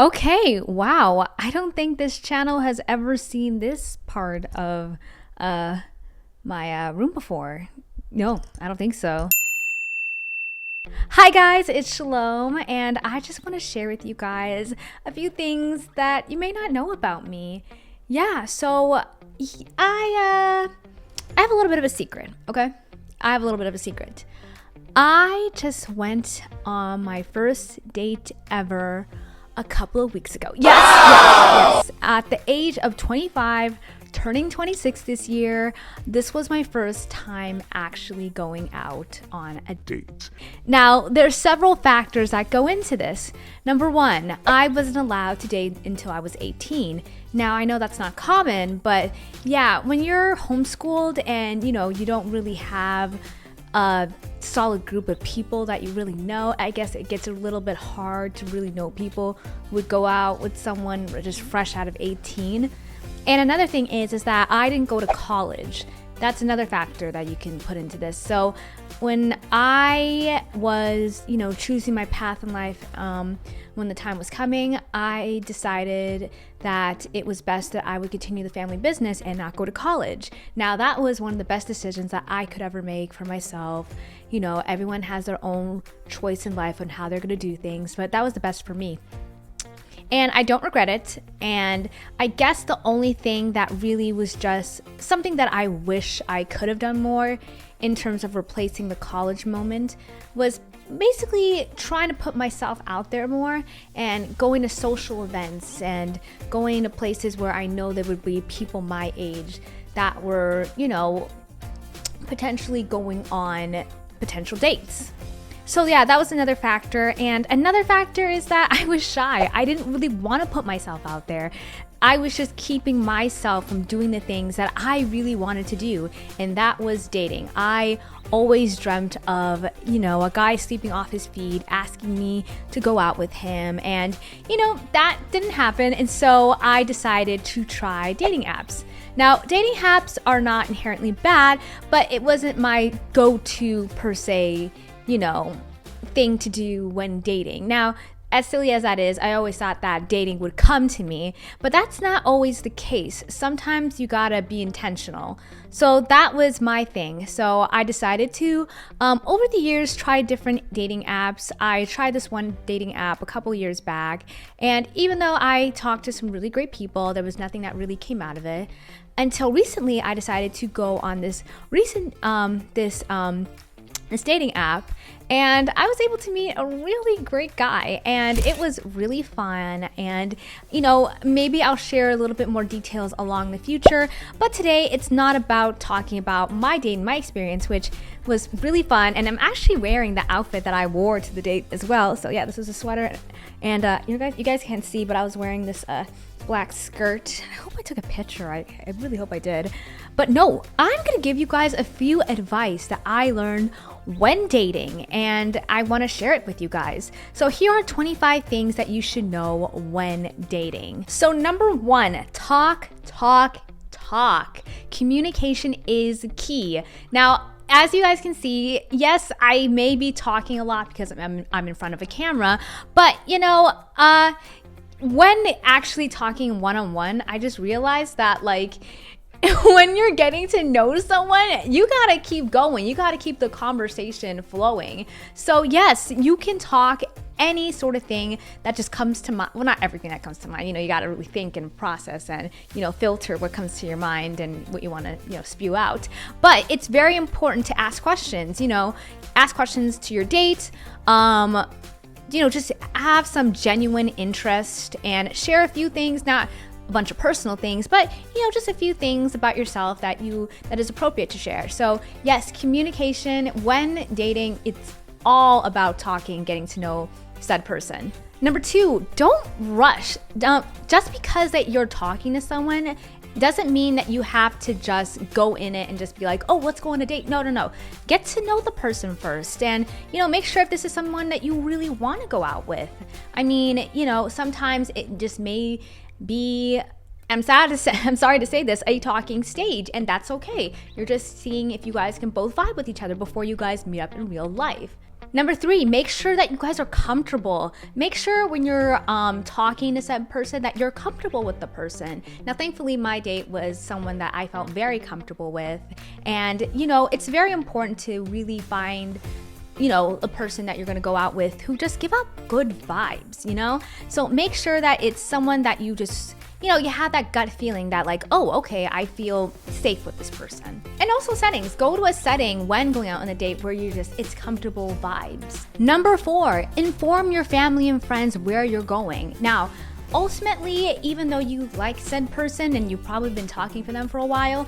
Okay, wow. I don't think this channel has ever seen this part of my room before. No, I don't think so. Hi guys, it's Shalom, and I just want to share with you guys a few things that you may not know about me. Yeah, so I have a little bit of a secret, okay? I have a little bit of a secret. I just went on my first date ever a couple of weeks ago. Yes. At the age of 25, turning 26 this year, this was my first time actually going out on a date. Now, there's several factors that go into this. Number one, I wasn't allowed to date until I was 18. Now, I know that's not common, but yeah, when you're homeschooled and you don't really have a solid group of people that you really know, I guess it gets a little bit hard to really know people who would go out with someone just fresh out of 18. And another thing is that I didn't go to college. That's another factor that you can put into this. So when I was, choosing my path in life, when the time was coming, I decided that it was best that I would continue the family business and not go to college. Now, that was one of the best decisions that I could ever make for myself. Everyone has their own choice in life on how they're going to do things, but that was the best for me. And I don't regret it. And I guess the only thing that really was just something that I wish I could have done more in terms of replacing the college moment was basically trying to put myself out there more and going to social events and going to places where I know there would be people my age that were, potentially going on potential dates. So yeah, that was another factor. And another factor is that I was shy. I didn't really want to put myself out there. I was just keeping myself from doing the things that I really wanted to do, and that was dating. I always dreamt of, a guy sleeping off his feet, asking me to go out with him, and, that didn't happen, and so I decided to try dating apps. Now, dating apps are not inherently bad, but it wasn't my go-to per se, thing to do when dating. Now, as silly as that is, I always thought that dating would come to me, but that's not always the case. Sometimes you gotta be intentional. So that was my thing. So I decided to, over the years, try different dating apps. I tried this one dating app a couple years back, and even though I talked to some really great people, there was nothing that really came out of it. Until recently, I decided to go on this dating app, and I was able to meet a really great guy, and it was really fun. And maybe I'll share a little bit more details along the future, but today it's not about talking about my date and my experience, which was really fun. And I'm actually wearing the outfit that I wore to the date as well. So yeah, this is a sweater, and you guys can't see, but I was wearing this black skirt. I hope I took a picture. I really hope I did. But no, I'm gonna give you guys a few advice that I learned when dating, and I want to share it with you guys. So here are 25 things that you should know when dating. So number one, talk. Communication is key. Now, as you guys can see, yes, I may be talking a lot because I'm in front of a camera, but when actually talking one-on-one, I just realized that when you're getting to know someone, you gotta keep going. You gotta keep the conversation flowing. So yes, you can talk any sort of thing that just comes to mind. Well, not everything that comes to mind. You gotta really think and process and, filter what comes to your mind and what you wanna, spew out. But it's very important to ask questions, ask questions to your date. Just have some genuine interest and share a few things, not a bunch of personal things, but just a few things about yourself that is appropriate to share. So yes, communication when dating, it's all about talking, getting to know said person. Number two, don't rush. Just because that you're talking to someone doesn't mean that you have to just go in it and just be like, oh, let's go on a date. No. Get to know the person first, and make sure if this is someone that you really want to go out with. I mean, sometimes it just may be, I'm sorry to say this, a talking stage, and that's okay. You're just seeing if you guys can both vibe with each other before you guys meet up in real life. Number 3, make sure that you guys are comfortable. Make sure when you're talking to said person that you're comfortable with the person. Now, thankfully, my date was someone that I felt very comfortable with. And, it's very important to really find a person that you're going to go out with who just give out good vibes, So make sure that it's someone that you just, you have that gut feeling that like, oh, okay, I feel safe with this person. And also settings. Go to a setting when going out on a date where it's comfortable vibes. Number 4, inform your family and friends where you're going. Now, ultimately, even though you like said person and you've probably been talking for them for a while,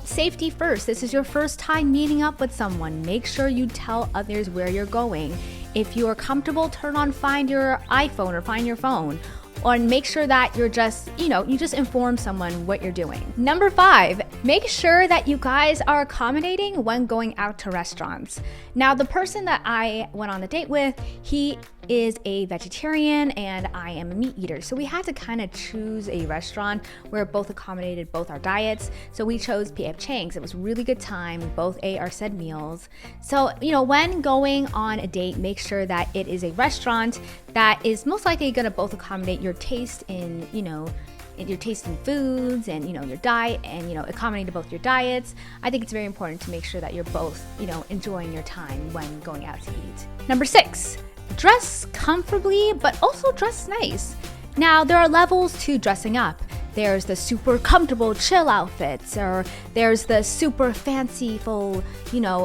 safety first. This is your first time meeting up with someone. Make sure you tell others where you're going. If you are comfortable, turn on Find Your iPhone or Find Your Phone. Or make sure that you're just, you just inform someone what you're doing. Number 5, make sure that you guys are accommodating when going out to restaurants. Now, the person that I went on a date with, he is a vegetarian and I am a meat eater. So we had to kind of choose a restaurant where both accommodated both our diets. So we chose P.F. Chang's. It was a really good time. We both ate our said meals. So, when going on a date, make sure that it is a restaurant that is most likely going to both accommodate your taste in, your taste in foods and, your diet and, accommodating to both your diets. I think it's very important to make sure that you're both, enjoying your time when going out to eat. Number 6, dress comfortably, but also dress nice. Now, there are levels to dressing up. There's the super comfortable chill outfits, or there's the super fanciful,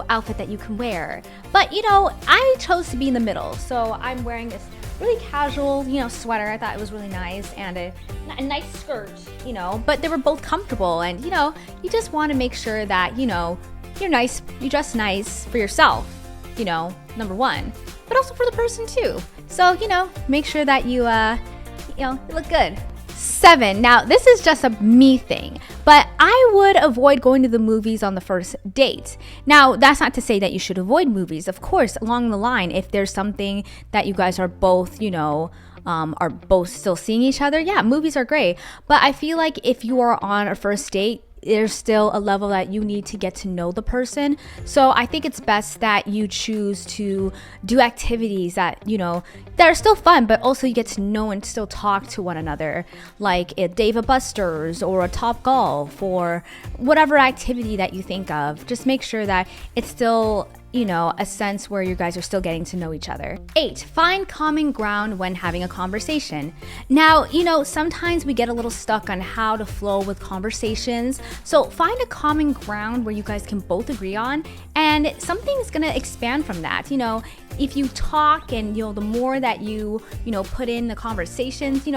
outfit that you can wear. But, I chose to be in the middle. So I'm wearing this really casual, sweater. I thought it was really nice, and a nice skirt, but they were both comfortable. And, you just want to make sure that, you're nice, you dress nice for yourself, number 1, but also for the person too. So, make sure that you look good. 7, now this is just a me thing, but I would avoid going to the movies on the first date. Now, that's not to say that you should avoid movies. Of course, along the line, if there's something that you guys are both, are both still seeing each other, yeah, movies are great. But I feel like if you are on a first date, there's still a level that you need to get to know the person. So I think it's best that you choose to do activities that, that are still fun, but also you get to know and still talk to one another, like a Dave & Buster's or a Top Golf or whatever activity that you think of. Just make sure that it's still, a sense where you guys are still getting to know each other. 8, find common ground when having a conversation. Now, sometimes we get a little stuck on how to flow with conversations. So find a common ground where you guys can both agree on, and something's gonna expand from that. If you talk and, the more that you put in the conversations,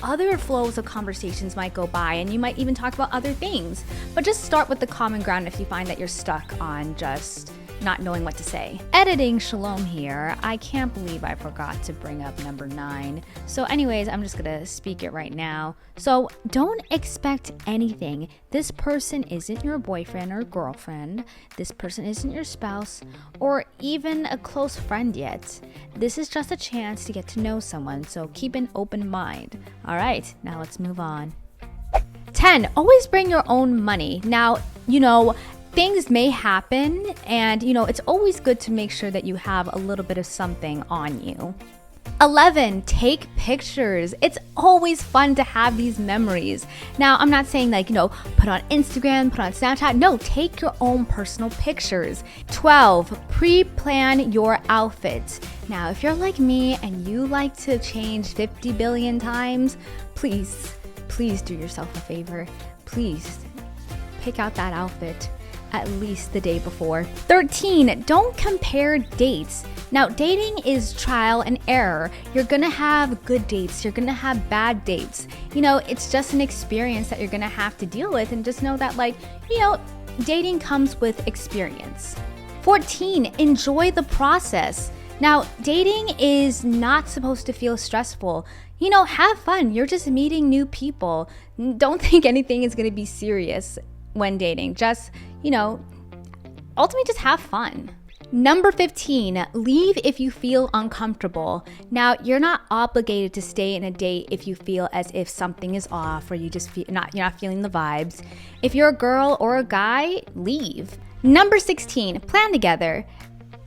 other flows of conversations might go by, and you might even talk about other things. But just start with the common ground if you find that you're stuck on just not knowing what to say. Editing Shalom here. I can't believe I forgot to bring up number 9. So anyways, I'm just gonna speak it right now. So don't expect anything. This person isn't your boyfriend or girlfriend. This person isn't your spouse or even a close friend yet. This is just a chance to get to know someone, so keep an open mind. All right, now let's move on. 10, always bring your own money. Now, things may happen, and it's always good to make sure that you have a little bit of something on you. 11, take pictures. It's always fun to have these memories. Now, I'm not saying put on Instagram, put on Snapchat. No, take your own personal pictures. 12, pre-plan your outfit. Now, if you're like me and you like to change 50 billion times, please do yourself a favor. Please pick out that outfit at least the day before. 13, don't compare dates. Now, dating is trial and error. You're gonna have good dates, you're gonna have bad dates. It's just an experience that you're gonna have to deal with, and just know that dating comes with experience. 14, enjoy the process. Now, dating is not supposed to feel stressful. Have fun. You're just meeting new people. Don't think anything is gonna be serious when dating. Just, ultimately just have fun. Number 15, leave if you feel uncomfortable. Now, you're not obligated to stay in a date if you feel as if something is off, or you just feel you're not feeling the vibes. If you're a girl or a guy, leave. Number 16, plan together.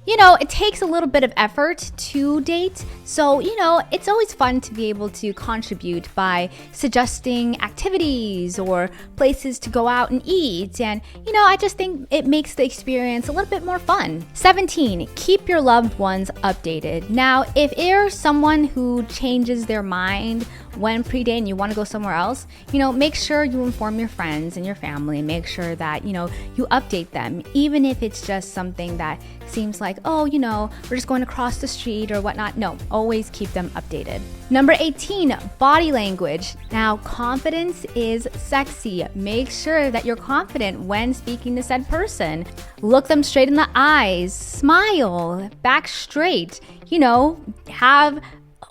It takes a little bit of effort to date. So, it's always fun to be able to contribute by suggesting activities or places to go out and eat. And, I just think it makes the experience a little bit more fun. 17, keep your loved ones updated. Now, if you're someone who changes their mind when pre-date you want to go somewhere else, make sure you inform your friends and your family. Make sure that, you update them, even if it's just something that seems like, oh, we're just going across the street or whatnot. No, always keep them updated. Number 18, body language. Now, confidence is sexy. Make sure that you're confident when speaking to said person. Look them straight in the eyes, smile, back straight, have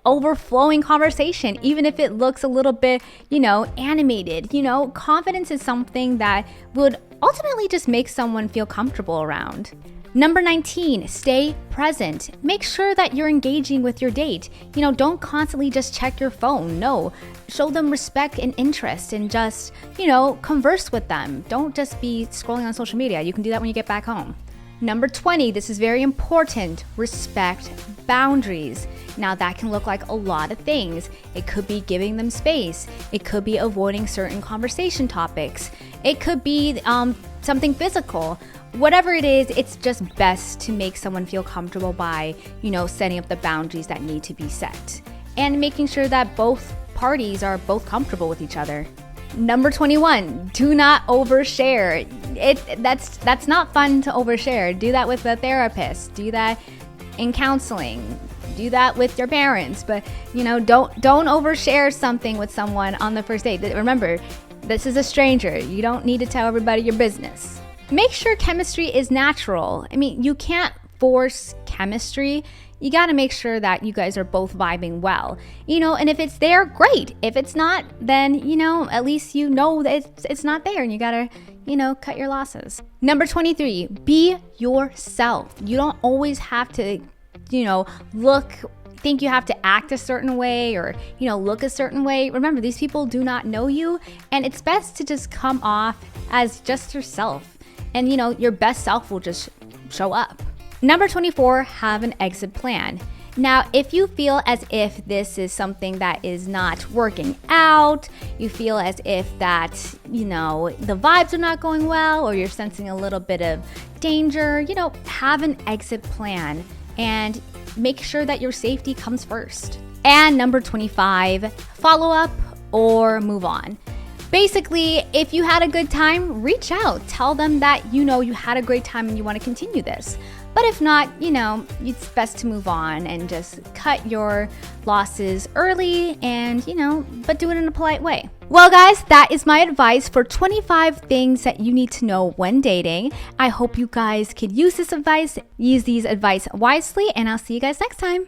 overflowing conversation, even if it looks a little bit, animated. Confidence is something that would ultimately just make someone feel comfortable around. Number 19, stay present. Make sure that you're engaging with your date. Don't constantly just check your phone. No, show them respect and interest and just, converse with them. Don't just be scrolling on social media. You can do that when you get back home. Number 20, this is very important, respect boundaries. Now that can look like a lot of things. It could be giving them space. It could be avoiding certain conversation topics. It could be something physical. Whatever it is, it's just best to make someone feel comfortable by, setting up the boundaries that need to be set and making sure that both parties are both comfortable with each other. Number 21, do not overshare. That's not fun to overshare. Do that with a therapist. Do that in counseling. Do that with your parents. But, don't overshare something with someone on the first date. Remember, this is a stranger. You don't need to tell everybody your business. Make sure chemistry is natural. You can't force chemistry. You got to make sure that you guys are both vibing well. And if it's there, great. If it's not, then, at least that it's not there and you got to, cut your losses. Number 23, be yourself. You don't always have to, think you have to act a certain way or, look a certain way. Remember, these people do not know you, and it's best to just come off as just yourself. And, your best self will just show up. Number 24, have an exit plan. Now, if you feel as if this is something that is not working out, you feel as if that, the vibes are not going well, or you're sensing a little bit of danger, have an exit plan and make sure that your safety comes first. And number 25, follow up or move on. Basically, if you had a good time, reach out. Tell them that you had a great time and you want to continue this. But if not, it's best to move on and just cut your losses early and, but do it in a polite way. Well, guys, that is my advice for 25 things that you need to know when dating. I hope you guys could use this advice, use these advice wisely, and I'll see you guys next time.